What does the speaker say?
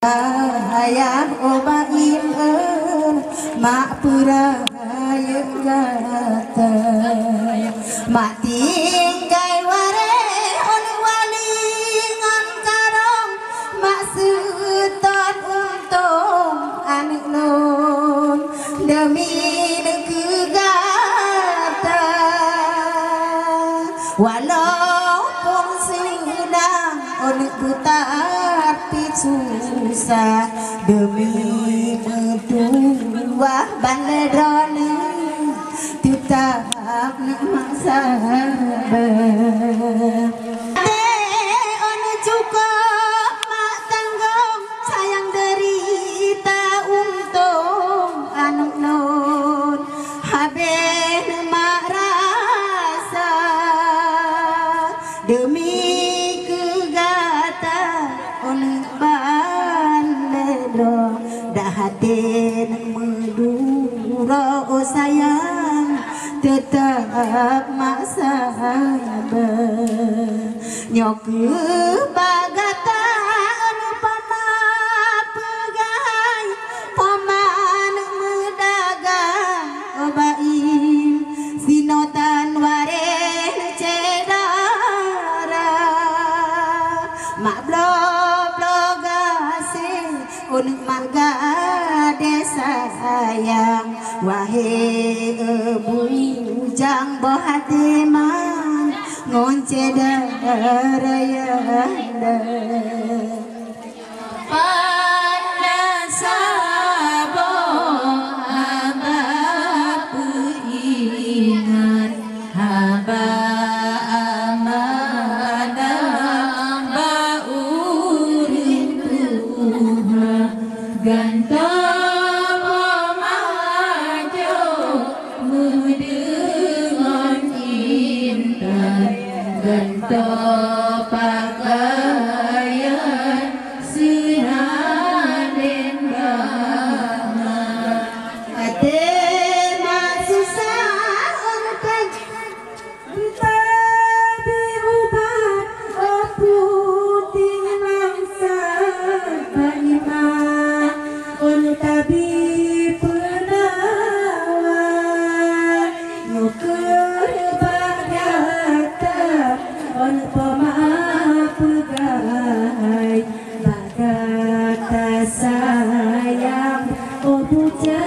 Ayah obaim mak puraya gata mak tinggai ware on wali ngan karong mak seton untung anik nun demi negeri gata walaupun sedang on putar susah demi mentua bandroni tetap nak sabar ono cukup mak tanggung sayang derita untung anak non haben mak rasa demi dahatin mendura oh sayang tetap mak sabar nyok bagata anu pama pegai paman medagang obaim sinotan waren cedara mak blog unik marga desa sayang wahai bujang bohati man ngonce daraya pada sabo haba peringat haba ganteng maju dengan intan ganteng pakaian sinaden banget ate masusah orang kita diubat putih mangsa panima tabi penawan nyukur bagata on pemaaf pegai bagata sayang oh bujang